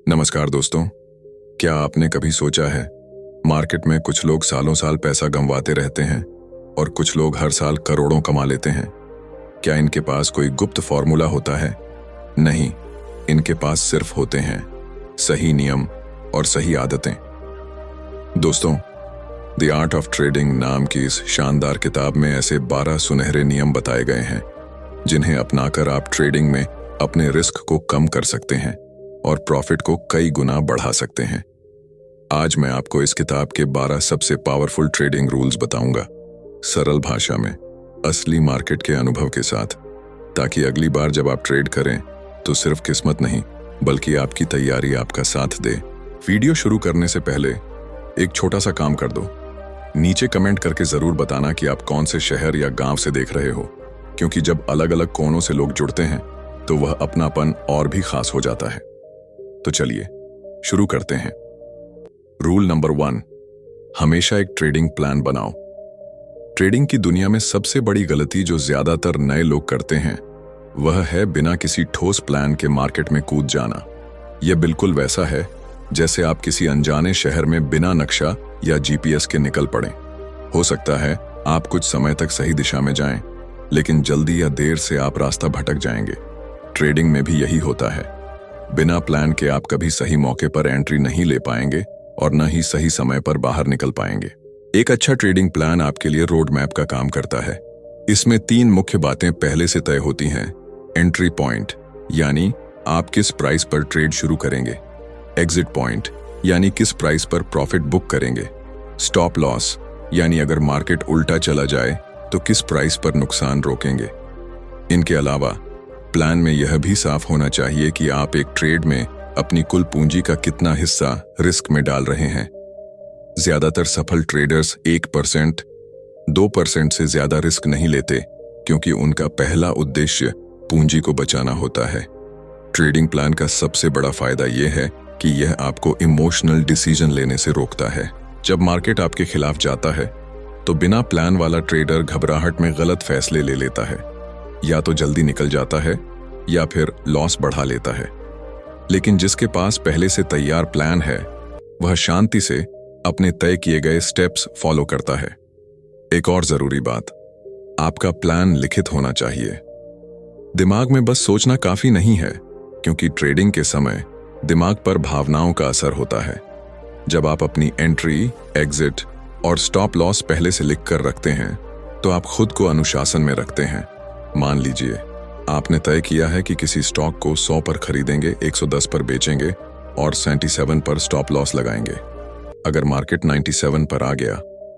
नमस्कार दोस्तों। क्या आपने कभी सोचा है मार्केट में कुछ लोग सालों साल पैसा गंवाते रहते हैं और कुछ लोग हर साल करोड़ों कमा लेते हैं। क्या इनके पास कोई गुप्त फॉर्मूला होता है? नहीं, इनके पास सिर्फ होते हैं सही नियम और सही आदतें। दोस्तों, द आर्ट ऑफ ट्रेडिंग नाम की इस शानदार किताब में ऐसे 12 सुनहरे नियम बताए गए हैं जिन्हें अपनाकर आप ट्रेडिंग में अपने रिस्क को कम कर सकते हैं और प्रॉफिट को कई गुना बढ़ा सकते हैं। आज मैं आपको इस किताब के 12 सबसे पावरफुल ट्रेडिंग रूल्स बताऊंगा, सरल भाषा में, असली मार्केट के अनुभव के साथ, ताकि अगली बार जब आप ट्रेड करें तो सिर्फ किस्मत नहीं बल्कि आपकी तैयारी आपका साथ दे। वीडियो शुरू करने से पहले एक छोटा सा काम कर दो। नीचे कमेंट करके जरूर बताना कि आप कौन से शहर या गांव से देख रहे हो, क्योंकि जब अलग अलग कोनों से लोग जुड़ते हैं तो वह अपनापन और भी खास हो जाता है। तो चलिए शुरू करते हैं। रूल नंबर 1, हमेशा एक ट्रेडिंग प्लान बनाओ। ट्रेडिंग की दुनिया में सबसे बड़ी गलती जो ज्यादातर नए लोग करते हैं वह है बिना किसी ठोस प्लान के मार्केट में कूद जाना। यह बिल्कुल वैसा है जैसे आप किसी अनजाने शहर में बिना नक्शा या जीपीएस के निकल पड़े। हो सकता है आप कुछ समय तक सही दिशा में जाएं, लेकिन जल्दी या देर से आप रास्ता भटक जाएंगे। ट्रेडिंग में भी यही होता है। बिना प्लान के आप कभी सही मौके पर एंट्री नहीं ले पाएंगे और न ही सही समय पर बाहर निकल पाएंगे। एक अच्छा ट्रेडिंग प्लान आपके लिए रोड मैप का काम करता है। इसमें 3 मुख्य बातें पहले से तय होती हैं। एंट्री पॉइंट, यानी आप किस प्राइस पर ट्रेड शुरू करेंगे। एग्जिट पॉइंट, यानी किस प्राइस पर प्रॉफिट बुक करेंगे। स्टॉप लॉस, यानी अगर मार्केट उल्टा चला जाए तो किस प्राइस पर नुकसान रोकेंगे। इनके अलावा प्लान में यह भी साफ होना चाहिए कि आप एक ट्रेड में अपनी कुल पूंजी का कितना हिस्सा रिस्क में डाल रहे हैं। ज्यादातर सफल ट्रेडर्स 1%, 2% से ज्यादा रिस्क नहीं लेते, क्योंकि उनका पहला उद्देश्य पूंजी को बचाना होता है। ट्रेडिंग प्लान का सबसे बड़ा फायदा यह है कि यह आपको इमोशनल डिसीजन लेने से रोकता है। जब मार्केट आपके खिलाफ जाता है तो बिना प्लान वाला ट्रेडर घबराहट में गलत फैसले ले लेता है, या तो जल्दी निकल जाता है या फिर लॉस बढ़ा लेता है। लेकिन जिसके पास पहले से तैयार प्लान है वह शांति से अपने तय किए गए स्टेप्स फॉलो करता है। एक और जरूरी बात, आपका प्लान लिखित होना चाहिए। दिमाग में बस सोचना काफी नहीं है, क्योंकि ट्रेडिंग के समय दिमाग पर भावनाओं का असर होता है। जब आप अपनी एंट्री, एग्जिट और स्टॉप लॉस पहले से लिख कर रखते हैं तो आप खुद को अनुशासन में रखते हैं। मान लीजिए आपने तय किया है कि किसी स्टॉक को 100 पर खरीदेंगे, 110 पर बेचेंगे और 77 पर स्टॉप लॉस लगाएंगे। अगर मार्केट 97 पर आ गया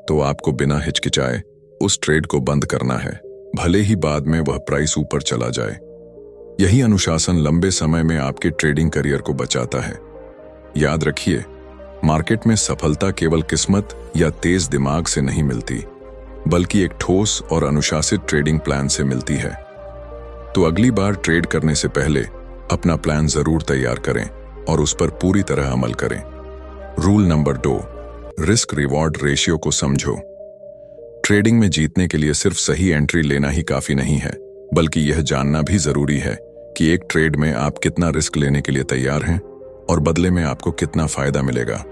तो आपको बिना हिचकिचाए उस ट्रेड को बंद करना है, भले ही बाद में वह प्राइस ऊपर चला जाए। यही अनुशासन लंबे समय में आपके ट्रेडिंग करियर को बचाता है। याद रखिए, मार्केट में सफलता केवल किस्मत या तेज दिमाग से नहीं मिलती, बल्कि एक ठोस और अनुशासित ट्रेडिंग प्लान से मिलती है। तो अगली बार ट्रेड करने से पहले अपना प्लान जरूर तैयार करें और उस पर पूरी तरह अमल करें। Rule number 2, risk reward ratio को समझो। ट्रेडिंग में जीतने के लिए सिर्फ सही एंट्री लेना ही काफी नहीं है, बल्कि यह जानना भी जरूरी है कि एक ट्रेड में आप कितना रिस्क लेने के लिए तैयार हैं और बदले में आपको कितना फायदा मिलेगा।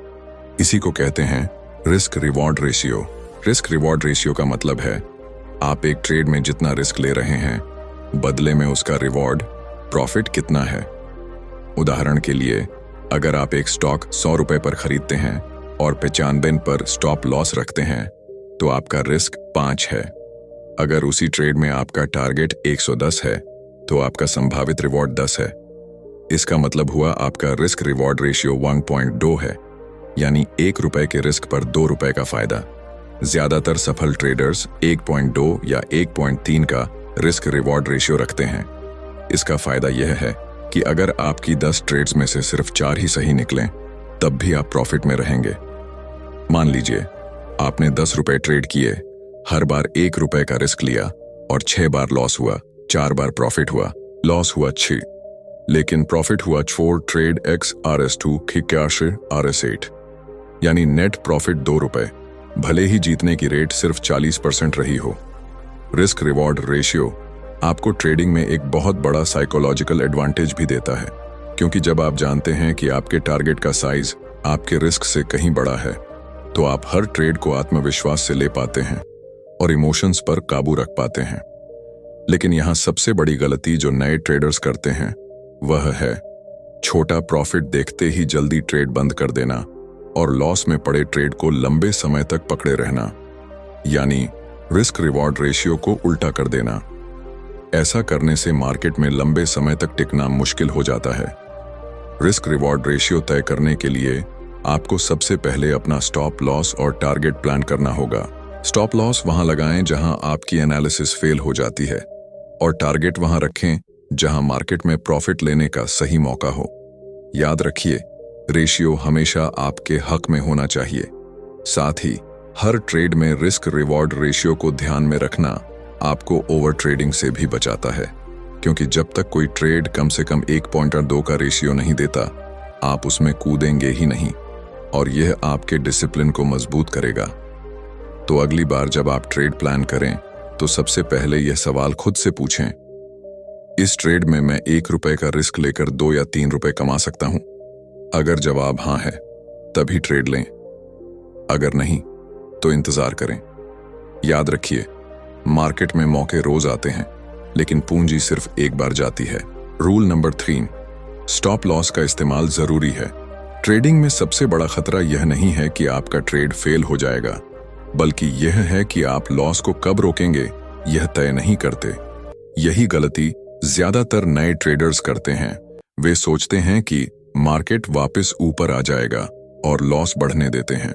इसी को कहते हैं risk reward ratio. Risk reward ratio का मतलब है आप एक ट्रेड में जितना रिस्क ले रहे हैं, बदले में उसका रिवॉर्ड, प्रॉफिट कितना है। उदाहरण के लिए, अगर आप एक स्टॉक 100 रुपए पर खरीदते हैं और 95 पर स्टॉप लॉस रखते हैं तो आपका रिस्क 5 है। अगर उसी ट्रेड में आपका टारगेट 110 है तो आपका संभावित रिवॉर्ड 10 है। इसका मतलब हुआ आपका रिस्क रिवॉर्ड रेशियो 1.2 है, यानी 1 रुपए के रिस्क पर 2 रुपए का फायदा। ज्यादातर सफल ट्रेडर्स 1.2 या 1.3 का रिस्क रिवॉर्ड रेशियो रखते हैं। इसका फायदा यह है कि अगर आपकी 10 ट्रेड्स में से सिर्फ 4 ही सही निकलें, तब भी आप प्रॉफिट में रहेंगे। मान लीजिए आपने 10 रुपए ट्रेड किए, हर बार 1 रुपए का रिस्क लिया और 6 बार लॉस हुआ, 4 बार प्रॉफिट हुआ, लॉस हुआ 6, लेकिन प्रॉफिट हुआ 4 ट्रेड x RS2 81 RS8, यानी नेट प्रॉफिट 2 रुपए, भले ही जीतने की रेट सिर्फ 40% रही हो। रिस्क रिवॉर्ड रेशियो आपको ट्रेडिंग में एक बहुत बड़ा साइकोलॉजिकल एडवांटेज भी देता है, क्योंकि जब आप जानते हैं कि आपके टारगेट का साइज आपके रिस्क से कहीं बड़ा है, तो आप हर ट्रेड को आत्मविश्वास से ले पाते हैं और इमोशंस पर काबू रख पाते हैं। लेकिन यहां सबसे बड़ी गलती जो नए ट्रेडर्स करते हैं वह है छोटा प्रॉफिट देखते ही जल्दी ट्रेड बंद कर देना और लॉस में पड़े ट्रेड को लंबे समय तक पकड़े रहना, यानी रिस्क रिवॉर्ड रेशियो को उल्टा कर देना। ऐसा करने से मार्केट में लंबे समय तक टिकना मुश्किल हो जाता है। रिस्क रिवॉर्ड रेशियो तय करने के लिए आपको सबसे पहले अपना स्टॉप लॉस और टारगेट प्लान करना होगा। स्टॉप लॉस वहां लगाएं जहां आपकी एनालिसिस फेल हो जाती है और टारगेट वहां रखें जहां मार्केट में प्रॉफिट लेने का सही मौका हो। याद रखिए, रेशियो हमेशा आपके हक में होना चाहिए। साथ ही हर ट्रेड में रिस्क रिवॉर्ड रेशियो को ध्यान में रखना आपको ओवर ट्रेडिंग से भी बचाता है, क्योंकि जब तक कोई ट्रेड कम से कम 1.2 का रेशियो नहीं देता, आप उसमें कूदेंगे ही नहीं और यह आपके डिसिप्लिन को मजबूत करेगा। तो अगली बार जब आप ट्रेड प्लान करें तो सबसे पहले यह सवाल खुद से पूछें, इस ट्रेड में मैं 1 रुपए का रिस्क लेकर 2 या 3 रुपए कमा सकता हूं? अगर जवाब हाँ है तभी ट्रेड लें, अगर नहीं तो इंतजार करें। याद रखिए, मार्केट में मौके रोज आते हैं लेकिन पूंजी सिर्फ एक बार जाती है। रूल नंबर 3, स्टॉप लॉस का इस्तेमाल जरूरी है। ट्रेडिंग में सबसे बड़ा खतरा यह नहीं है कि आपका ट्रेड फेल हो जाएगा, बल्कि यह है कि आप लॉस को कब रोकेंगे यह तय नहीं करते। यही गलती ज्यादातर नए ट्रेडर्स करते हैं। वे सोचते हैं कि मार्केट वापस ऊपर आ जाएगा और लॉस बढ़ने देते हैं।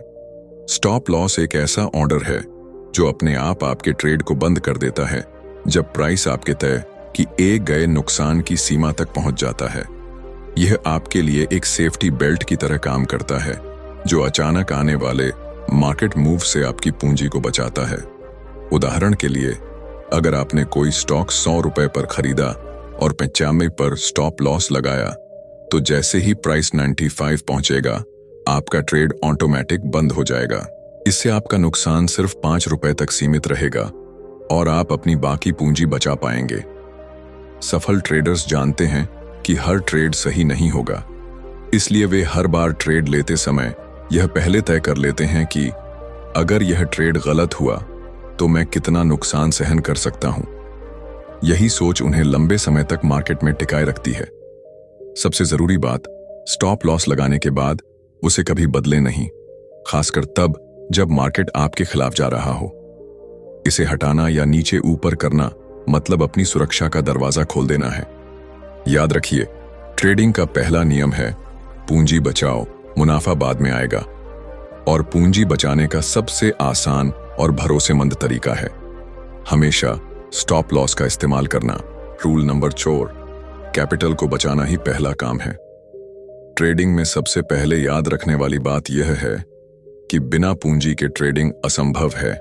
स्टॉप लॉस एक ऐसा ऑर्डर है जो अपने आप आपके ट्रेड को बंद कर देता है जब प्राइस आपके तय किए गए नुकसान की सीमा तक पहुंच जाता है। यह आपके लिए एक सेफ्टी बेल्ट की तरह काम करता है जो अचानक आने वाले मार्केट मूव से आपकी पूंजी को बचाता है। उदाहरण के लिए, अगर आपने कोई स्टॉक 100 रुपए पर खरीदा और 95 पर स्टॉप लॉस लगाया, तो जैसे ही प्राइस 95 पहुंचेगा, आपका ट्रेड ऑटोमेटिक बंद हो जाएगा। इससे आपका नुकसान सिर्फ 5 रुपए तक सीमित रहेगा और आप अपनी बाकी पूंजी बचा पाएंगे। सफल ट्रेडर्स जानते हैं कि हर ट्रेड सही नहीं होगा, इसलिए वे हर बार ट्रेड लेते समय यह पहले तय कर लेते हैं कि अगर यह ट्रेड गलत हुआ तो मैं कितना नुकसान सहन कर सकता हूं। यही सोच उन्हें लंबे समय तक मार्केट में टिकाए रखती है। सबसे जरूरी बात, स्टॉप लॉस लगाने के बाद उसे कभी बदले नहीं, खासकर तब जब मार्केट आपके खिलाफ जा रहा हो। इसे हटाना या नीचे ऊपर करना मतलब अपनी सुरक्षा का दरवाजा खोल देना है। याद रखिए, ट्रेडिंग का पहला नियम है पूंजी बचाओ, मुनाफा बाद में आएगा। और पूंजी बचाने का सबसे आसान और भरोसेमंद तरीका है हमेशा स्टॉप लॉस का इस्तेमाल करना। रूल नंबर 4, कैपिटल को बचाना ही पहला काम है। ट्रेडिंग में सबसे पहले याद रखने वाली बात यह है कि बिना पूंजी के ट्रेडिंग असंभव है।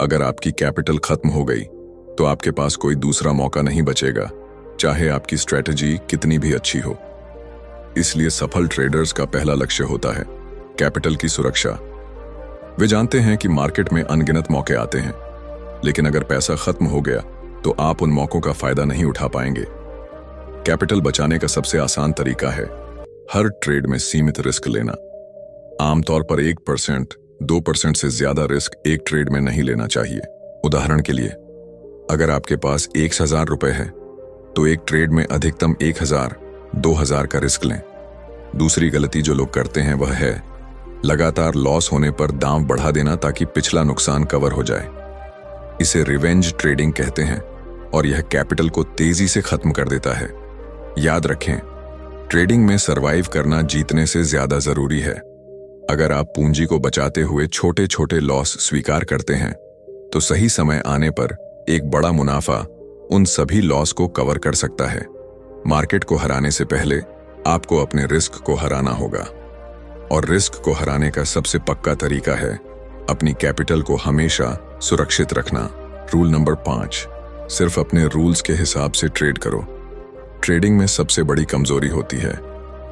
अगर आपकी कैपिटल खत्म हो गई तो आपके पास कोई दूसरा मौका नहीं बचेगा, चाहे आपकी स्ट्रेटजी कितनी भी अच्छी हो। इसलिए सफल ट्रेडर्स का पहला लक्ष्य होता है कैपिटल की सुरक्षा। वे जानते हैं कि मार्केट में अनगिनत मौके आते हैं, लेकिन अगर पैसा खत्म हो गया तो आप उन मौकों का फायदा नहीं उठा पाएंगे। कैपिटल बचाने का सबसे आसान तरीका है हर ट्रेड में सीमित रिस्क लेना। आमतौर पर 1%, 2% से ज्यादा रिस्क एक ट्रेड में नहीं लेना चाहिए। उदाहरण के लिए, अगर आपके पास 1000 रुपए है तो एक ट्रेड में अधिकतम 1000, 2000 का रिस्क लें। दूसरी गलती जो लोग करते हैं वह है लगातार लॉस होने पर दांव बढ़ा देना ताकि पिछला नुकसान कवर हो जाए। इसे रिवेंज ट्रेडिंग कहते हैं और यह कैपिटल को तेजी से खत्म कर देता है। याद रखें, ट्रेडिंग में सरवाइव करना जीतने से ज्यादा जरूरी है। अगर आप पूंजी को बचाते हुए छोटे छोटे लॉस स्वीकार करते हैं तो सही समय आने पर एक बड़ा मुनाफा उन सभी लॉस को कवर कर सकता है। मार्केट को हराने से पहले आपको अपने रिस्क को हराना होगा, और रिस्क को हराने का सबसे पक्का तरीका है अपनी कैपिटल को हमेशा सुरक्षित रखना। रूल नंबर 5, सिर्फ अपने रूल्स के हिसाब से ट्रेड करो। ट्रेडिंग में सबसे बड़ी कमजोरी होती है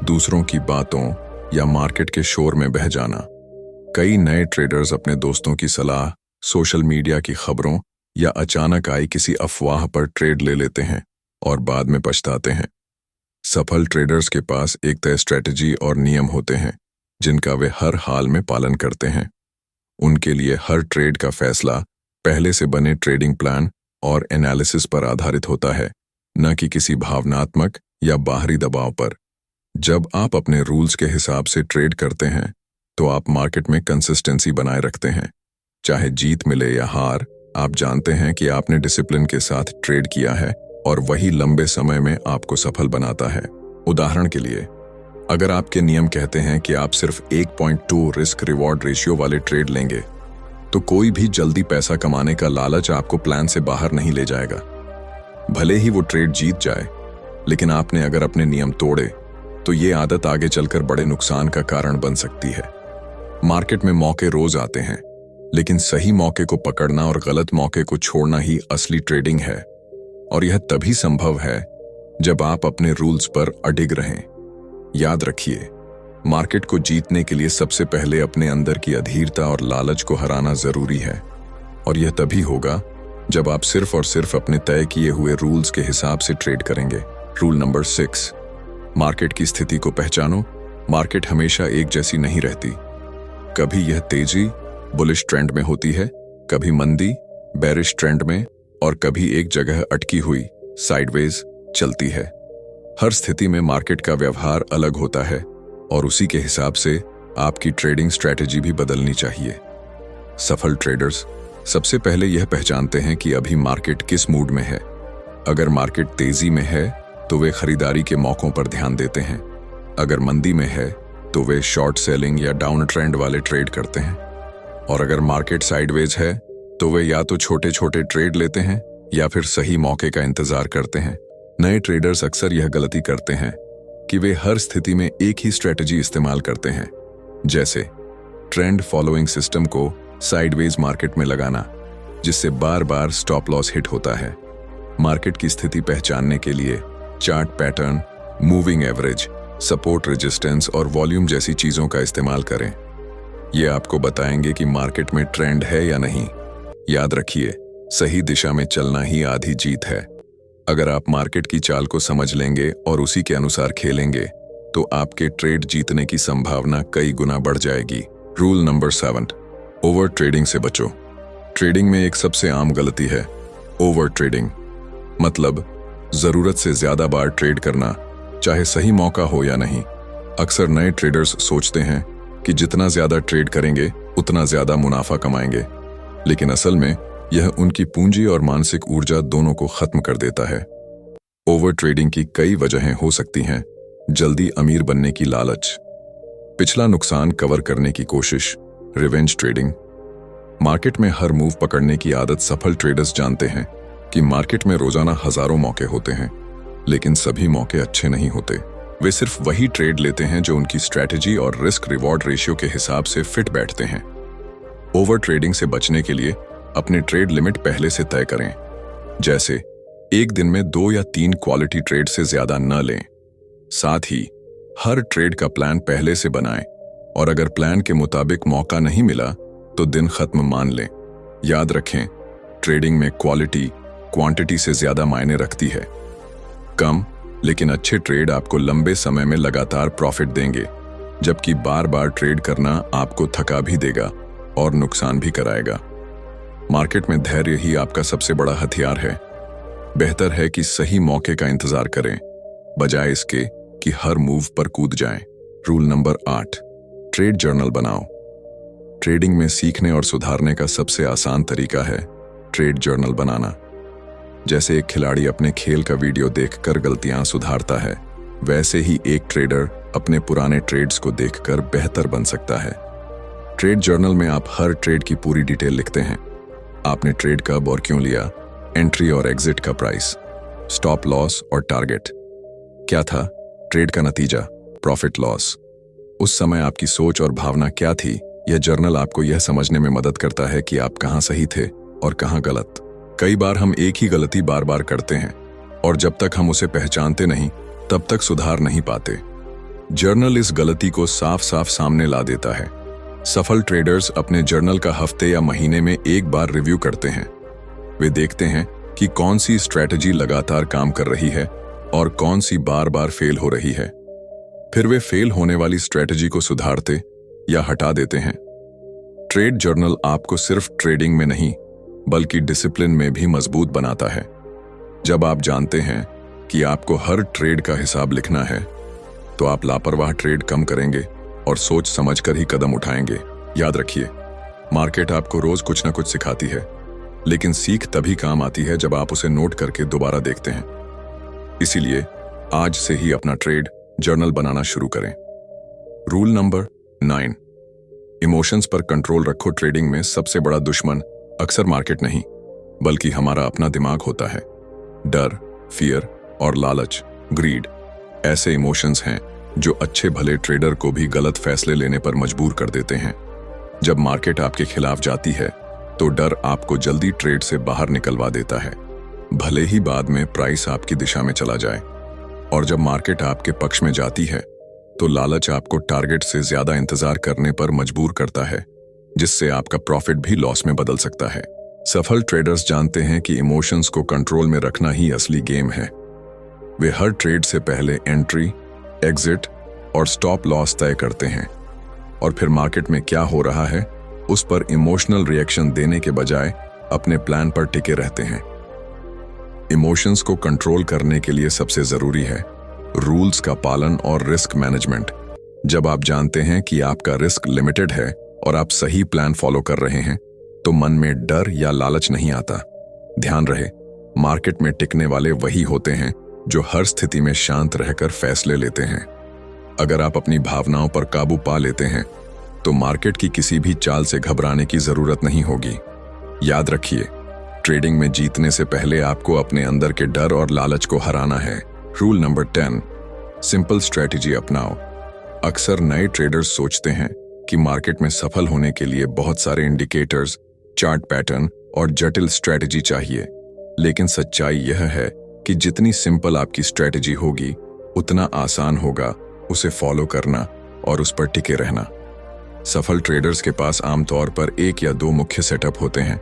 दूसरों की बातों या मार्केट के शोर में बह जाना। कई नए ट्रेडर्स अपने दोस्तों की सलाह, सोशल मीडिया की खबरों या अचानक आई किसी अफवाह पर ट्रेड ले लेते हैं और बाद में पछताते हैं। सफल ट्रेडर्स के पास एक तय स्ट्रेटजी और नियम होते हैं जिनका वे हर हाल में पालन करते हैं। उनके लिए हर ट्रेड का फैसला पहले से बने ट्रेडिंग प्लान और एनालिसिस पर आधारित होता है, न कि किसी भावनात्मक या बाहरी दबाव पर। जब आप अपने रूल्स के हिसाब से ट्रेड करते हैं तो आप मार्केट में कंसिस्टेंसी बनाए रखते हैं। चाहे जीत मिले या हार, आप जानते हैं कि आपने डिसिप्लिन के साथ ट्रेड किया है और वही लंबे समय में आपको सफल बनाता है। उदाहरण के लिए, अगर आपके नियम कहते हैं कि आप सिर्फ 1.2 रिस्क रिवॉर्ड रेशियो वाले ट्रेड लेंगे, तो कोई भी जल्दी पैसा कमाने का लालच आपको प्लान से बाहर नहीं ले जाएगा। भले ही वो ट्रेड जीत जाए, लेकिन आपने अगर अपने नियम तोड़े तो ये आदत आगे चलकर बड़े नुकसान का कारण बन सकती है। मार्केट में मौके रोज आते हैं, लेकिन सही मौके को पकड़ना और गलत मौके को छोड़ना ही असली ट्रेडिंग है। और यह तभी संभव है जब आप अपने रूल्स पर अडिग रहें। याद रखिए, मार्केट को जीतने के लिए सबसे पहले अपने अंदर की अधीरता और लालच को हराना जरूरी है। और यह तभी होगा जब आप सिर्फ और सिर्फ अपने तय किए हुए रूल्स के हिसाब से ट्रेड करेंगे। रूल नंबर 6, मार्केट की स्थिति को पहचानो। मार्केट हमेशा एक जैसी नहीं रहती। कभी यह तेजी बुलिश ट्रेंड में होती है, कभी मंदी बेरिश ट्रेंड में, और कभी एक जगह अटकी हुई साइडवेज चलती है। हर स्थिति में मार्केट का व्यवहार अलग होता है और उसी के हिसाब से आपकी ट्रेडिंग स्ट्रैटेजी भी बदलनी चाहिए। सफल ट्रेडर्स सबसे पहले यह पहचानते हैं कि अभी मार्केट किस मूड में है। अगर मार्केट तेजी में है तो वे खरीदारी के मौकों पर ध्यान देते हैं। अगर मंदी में है तो वे शॉर्ट सेलिंग या डाउन ट्रेंड वाले ट्रेड करते हैं। और अगर मार्केट साइडवेज है तो वे या तो छोटे छोटे ट्रेड लेते हैं या फिर सही मौके का इंतजार करते हैं। नए ट्रेडर्स अक्सर यह गलती करते हैं कि वे हर स्थिति में एक ही स्ट्रेटजी इस्तेमाल करते हैं, जैसे ट्रेंड फॉलोइंग सिस्टम को साइडवेज मार्केट में लगाना, जिससे बार बार स्टॉप लॉस हिट होता है। मार्केट की स्थिति पहचानने के लिए chart pattern, moving average, support resistance और वॉल्यूम जैसी चीजों का इस्तेमाल करें। ये आपको बताएंगे कि मार्केट में ट्रेंड है या नहीं। याद रखिए, सही दिशा में चलना ही आधी जीत है। अगर आप मार्केट की चाल को समझ लेंगे और उसी के अनुसार खेलेंगे तो आपके ट्रेड जीतने की संभावना कई गुना बढ़ जाएगी। रूल नंबर 7, ओवर ट्रेडिंग से बचो। ट्रेडिंग में एक सबसे आम गलती है ओवर ट्रेडिंग, मतलब जरूरत से ज्यादा बार ट्रेड करना, चाहे सही मौका हो या नहीं। अक्सर नए ट्रेडर्स सोचते हैं कि जितना ज्यादा ट्रेड करेंगे उतना ज्यादा मुनाफा कमाएंगे, लेकिन असल में यह उनकी पूंजी और मानसिक ऊर्जा दोनों को खत्म कर देता है। ओवर ट्रेडिंग की कई वजहें हो सकती हैं। जल्दी अमीर बनने की लालच, पिछला नुकसान कवर करने की कोशिश, रिवेंज ट्रेडिंग। मार्केट में हर मूव पकड़ने की आदत सफल ट्रेडर्स जानते हैं कि मार्केट में रोजाना हजारों मौके होते हैं, लेकिन सभी मौके अच्छे नहीं होते। वे सिर्फ वही ट्रेड लेते हैं जो उनकी स्ट्रैटेजी और रिस्क रिवॉर्ड रेशियो के हिसाब से फिट बैठते हैं। ओवर ट्रेडिंग से बचने के लिए अपने ट्रेड लिमिट पहले से तय करें, जैसे एक दिन में 2 या 3 क्वालिटी ट्रेड से ज्यादा न लें। साथ ही हर ट्रेड का प्लान पहले से बनाएं और अगर प्लान के मुताबिक मौका नहीं मिला तो दिन खत्म मान लें। याद रखें, ट्रेडिंग में क्वालिटी क्वांटिटी से ज्यादा मायने रखती है। कम लेकिन अच्छे ट्रेड आपको लंबे समय में लगातार प्रॉफिट देंगे, जबकि बार बार ट्रेड करना आपको थका भी देगा और नुकसान भी कराएगा। मार्केट में धैर्य ही आपका सबसे बड़ा हथियार है। बेहतर है कि सही मौके का इंतजार करें, बजाय इसके कि हर मूव पर कूद जाएं। रूल नंबर 8, ट्रेड जर्नल बनाओ। ट्रेडिंग में सीखने और सुधारने का सबसे आसान तरीका है ट्रेड जर्नल बनाना। जैसे एक खिलाड़ी अपने खेल का वीडियो देखकर गलतियां सुधारता है, वैसे ही एक ट्रेडर अपने पुराने ट्रेड्स को देखकर बेहतर बन सकता है। ट्रेड जर्नल में आप हर ट्रेड की पूरी डिटेल लिखते हैं। आपने ट्रेड कब और क्यों लिया, एंट्री और एग्जिट का प्राइस, स्टॉप लॉस और टारगेट क्या था, ट्रेड का नतीजा, प्रॉफिट लॉस। उस समय आपकी सोच और भावना क्या थी। यह जर्नल आपको यह समझने में मदद करता है कि आप कहां सही थे और कहां गलत। कई बार हम एक ही गलती बार बार करते हैं और जब तक हम उसे पहचानते नहीं तब तक सुधार नहीं पाते। जर्नल इस गलती को साफ साफ सामने ला देता है। सफल ट्रेडर्स अपने जर्नल का हफ्ते या महीने में एक बार रिव्यू करते हैं। वे देखते हैं कि कौन सी स्ट्रैटेजी लगातार काम कर रही है और कौन सी बार बार फेल हो रही है। फिर वे फेल होने वाली स्ट्रेटजी को सुधारते या हटा देते हैं। ट्रेड जर्नल आपको सिर्फ ट्रेडिंग में नहीं बल्कि डिसिप्लिन में भी मजबूत बनाता है। जब आप जानते हैं कि आपको हर ट्रेड का हिसाब लिखना है तो आप लापरवाह ट्रेड कम करेंगे और सोच समझकर ही कदम उठाएंगे। याद रखिए, मार्केट आपको रोज कुछ ना कुछ सिखाती है, लेकिन सीख तभी काम आती है जब आप उसे नोट करके दोबारा देखते हैं। इसीलिए आज से ही अपना ट्रेड जर्नल बनाना शुरू करें। रूल नंबर 9, इमोशंस पर कंट्रोल रखो। ट्रेडिंग में सबसे बड़ा दुश्मन अक्सर मार्केट नहीं बल्कि हमारा अपना दिमाग होता है। डर, फियर और लालच, ग्रीड ऐसे इमोशंस हैं जो अच्छे भले ट्रेडर को भी गलत फैसले लेने पर मजबूर कर देते हैं। जब मार्केट आपके खिलाफ जाती है तो डर आपको जल्दी ट्रेड से बाहर निकलवा देता है, भले ही बाद में प्राइस आपकी दिशा में चला जाए। और जब मार्केट आपके पक्ष में जाती है तो लालच आपको टारगेट से ज्यादा इंतजार करने पर मजबूर करता है, जिससे आपका प्रॉफिट भी लॉस में बदल सकता है। सफल ट्रेडर्स जानते हैं कि इमोशंस को कंट्रोल में रखना ही असली गेम है। वे हर ट्रेड से पहले एंट्री, एग्जिट और स्टॉप लॉस तय करते हैं और फिर मार्केट में क्या हो रहा है उस पर इमोशनल रिएक्शन देने के बजाय अपने प्लान पर टिके रहते हैं। इमोशंस को कंट्रोल करने के लिए सबसे जरूरी है रूल्स का पालन और रिस्क मैनेजमेंट। जब आप जानते हैं कि आपका रिस्क लिमिटेड है और आप सही प्लान फॉलो कर रहे हैं तो मन में डर या लालच नहीं आता। ध्यान रहे, मार्केट में टिकने वाले वही होते हैं जो हर स्थिति में शांत रहकर फैसले लेते हैं। अगर आप अपनी भावनाओं पर काबू पा लेते हैं तो मार्केट की किसी भी चाल से घबराने की जरूरत नहीं होगी। याद रखिए, ट्रेडिंग में जीतने से पहले आपको अपने अंदर के डर और लालच को हराना है। रूल नंबर 10, सिंपल स्ट्रेटजी अपनाओ। अक्सर नए ट्रेडर्स सोचते हैं कि मार्केट में सफल होने के लिए बहुत सारे इंडिकेटर्स, चार्ट पैटर्न और जटिल स्ट्रेटजी चाहिए, लेकिन सच्चाई यह है कि जितनी सिंपल आपकी स्ट्रेटजी होगी उतना आसान होगा उसे फॉलो करना और उस पर टिके रहना। सफल ट्रेडर्स के पास आमतौर पर 1 या 2 मुख्य सेटअप होते हैं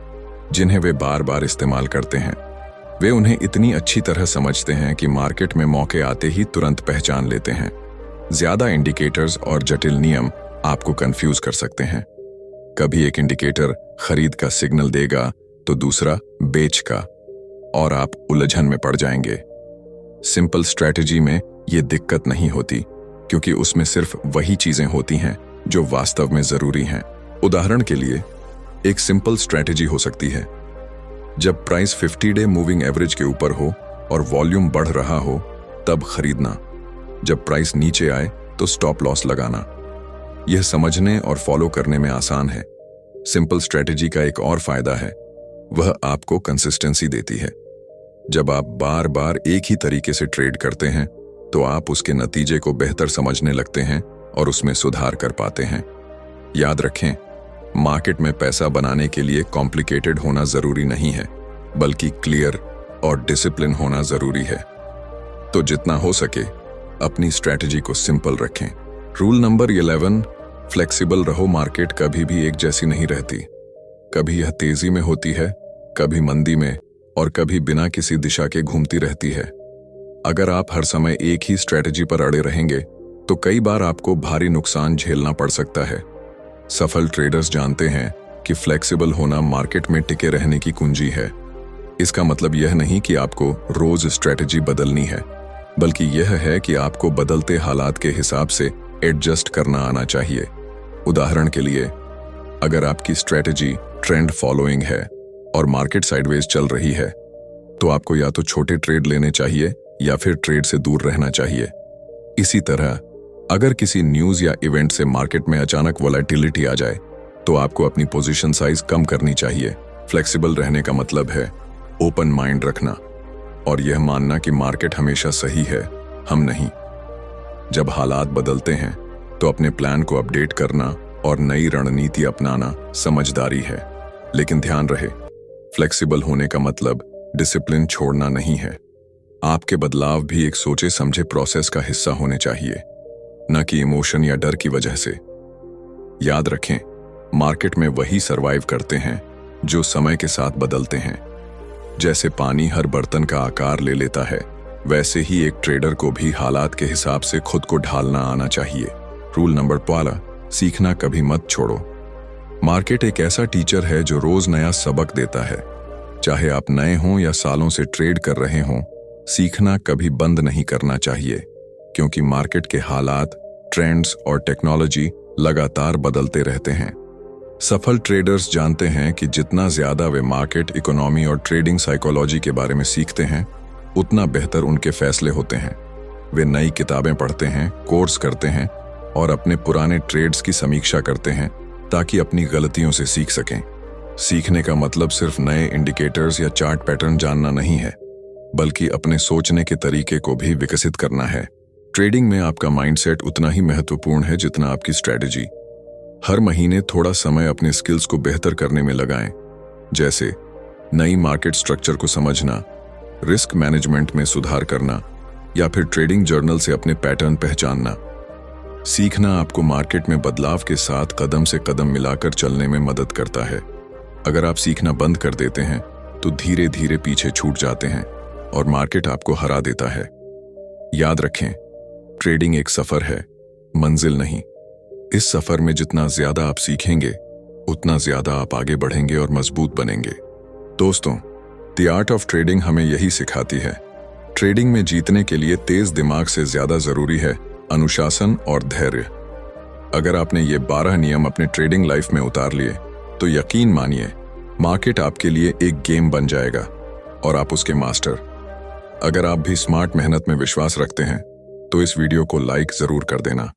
जिन्हें वे बार बार इस्तेमाल करते हैं। वे उन्हें इतनी अच्छी तरह समझते हैं कि मार्केट में मौके आते ही तुरंत पहचान लेते हैं। ज्यादा इंडिकेटर्स और जटिल नियम आपको कंफ्यूज कर सकते हैं। कभी एक इंडिकेटर खरीद का सिग्नल देगा तो दूसरा बेच का, और आप उलझन में पड़ जाएंगे। सिंपल स्ट्रेटजी में ये दिक्कत नहीं होती क्योंकि उसमें सिर्फ वही चीजें होती हैं जो वास्तव में जरूरी हैं। उदाहरण के लिए, एक सिंपल स्ट्रेटजी हो सकती है, जब प्राइस 50 डे मूविंग एवरेज के ऊपर हो और वॉल्यूम बढ़ रहा हो तब खरीदना, जब प्राइस नीचे आए तो स्टॉप लॉस लगाना। यह समझने और फॉलो करने में आसान है। सिंपल स्ट्रेटजी का एक और फायदा है, वह आपको कंसिस्टेंसी देती है। जब आप बार बार एक ही तरीके से ट्रेड करते हैं तो आप उसके नतीजे को बेहतर समझने लगते हैं और उसमें सुधार कर पाते हैं। याद रखें, मार्केट में पैसा बनाने के लिए कॉम्प्लिकेटेड होना जरूरी नहीं है, बल्कि क्लियर और डिसिप्लिन होना जरूरी है। तो जितना हो सके अपनी स्ट्रेटजी को सिंपल रखें। रूल नंबर 11, फ्लेक्सिबल रहो। मार्केट कभी भी एक जैसी नहीं रहती। कभी यह तेजी में होती है, कभी मंदी में, और कभी बिना किसी दिशा के घूमती रहती है। अगर आप हर समय एक ही स्ट्रेटजी पर अड़े रहेंगे तो कई बार आपको भारी नुकसान झेलना पड़ सकता है। सफल ट्रेडर्स जानते हैं कि फ्लेक्सिबल होना मार्केट में टिके रहने की कुंजी है। इसका मतलब यह नहीं कि आपको रोज स्ट्रेटजी बदलनी है, बल्कि यह है कि आपको बदलते हालात के हिसाब से एडजस्ट करना आना चाहिए। उदाहरण के लिए, अगर आपकी स्ट्रेटजी ट्रेंड फॉलोइंग है और मार्केट साइडवेज चल रही है तो आपको या तो छोटे ट्रेड लेने चाहिए या फिर ट्रेड से दूर रहना चाहिए। इसी तरह अगर किसी न्यूज या इवेंट से मार्केट में अचानक वोलेटिलिटी आ जाए तो आपको अपनी पोजीशन साइज कम करनी चाहिए। फ्लेक्सिबल रहने का मतलब है ओपन माइंड रखना और यह मानना कि मार्केट हमेशा सही है, हम नहीं। जब हालात बदलते हैं तो अपने प्लान को अपडेट करना और नई रणनीति अपनाना समझदारी है। लेकिन ध्यान रहे, फ्लेक्सिबल होने का मतलब डिसिप्लिन छोड़ना नहीं है। आपके बदलाव भी एक सोचे समझे प्रोसेस का हिस्सा होने चाहिए, न कि इमोशन या डर की वजह से। याद रखें, मार्केट में वही सरवाइव करते हैं जो समय के साथ बदलते हैं। जैसे पानी हर बर्तन का आकार ले लेता है, वैसे ही एक ट्रेडर को भी हालात के हिसाब से खुद को ढालना आना चाहिए। रूल नंबर 12, सीखना कभी मत छोड़ो। मार्केट एक ऐसा टीचर है जो रोज नया सबक देता है। चाहे आप नए हों या सालों से ट्रेड कर रहे हों, सीखना कभी बंद नहीं करना चाहिए, क्योंकि मार्केट के हालात, ट्रेंड्स और टेक्नोलॉजी लगातार बदलते रहते हैं। सफल ट्रेडर्स जानते हैं कि जितना ज्यादा वे मार्केट, इकोनॉमी और ट्रेडिंग साइकोलॉजी के बारे में सीखते हैं, उतना बेहतर उनके फैसले होते हैं। वे नई किताबें पढ़ते हैं, कोर्स करते हैं और अपने पुराने ट्रेड्स की समीक्षा करते हैं ताकि अपनी गलतियों से सीख सकें। सीखने का मतलब सिर्फ नए इंडिकेटर्स या चार्ट पैटर्न जानना नहीं है, बल्कि अपने सोचने के तरीके को भी विकसित करना है। ट्रेडिंग में आपका माइंडसेट उतना ही महत्वपूर्ण है जितना आपकी स्ट्रेटजी। हर महीने थोड़ा समय अपने स्किल्स को बेहतर करने में लगाएं, जैसे नई मार्केट स्ट्रक्चर को समझना, रिस्क मैनेजमेंट में सुधार करना या फिर ट्रेडिंग जर्नल से अपने पैटर्न पहचानना। सीखना आपको मार्केट में बदलाव के साथ कदम से कदम मिलाकर चलने में मदद करता है। अगर आप सीखना बंद कर देते हैं तो धीरे धीरे पीछे छूट जाते हैं और मार्केट आपको हरा देता है। याद रखें, ट्रेडिंग एक सफर है, मंजिल नहीं। इस सफर में जितना ज्यादा आप सीखेंगे, उतना ज्यादा आप आगे बढ़ेंगे और मजबूत बनेंगे। दोस्तों, द आर्ट ऑफ ट्रेडिंग हमें यही सिखाती है। ट्रेडिंग में जीतने के लिए तेज दिमाग से ज्यादा जरूरी है अनुशासन और धैर्य। अगर आपने ये 12 नियम अपने ट्रेडिंग लाइफ में उतार लिए, तो यकीन मानिए मार्केट आपके लिए एक गेम बन जाएगा और आप उसके मास्टर। अगर आप भी स्मार्ट मेहनत में विश्वास रखते हैं, तो इस वीडियो को लाइक जरूर कर देना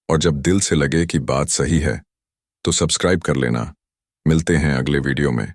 और जब दिल से लगे कि बात सही है, तो सब्सक्राइब कर लेना। मिलते हैं अगले वीडियो में।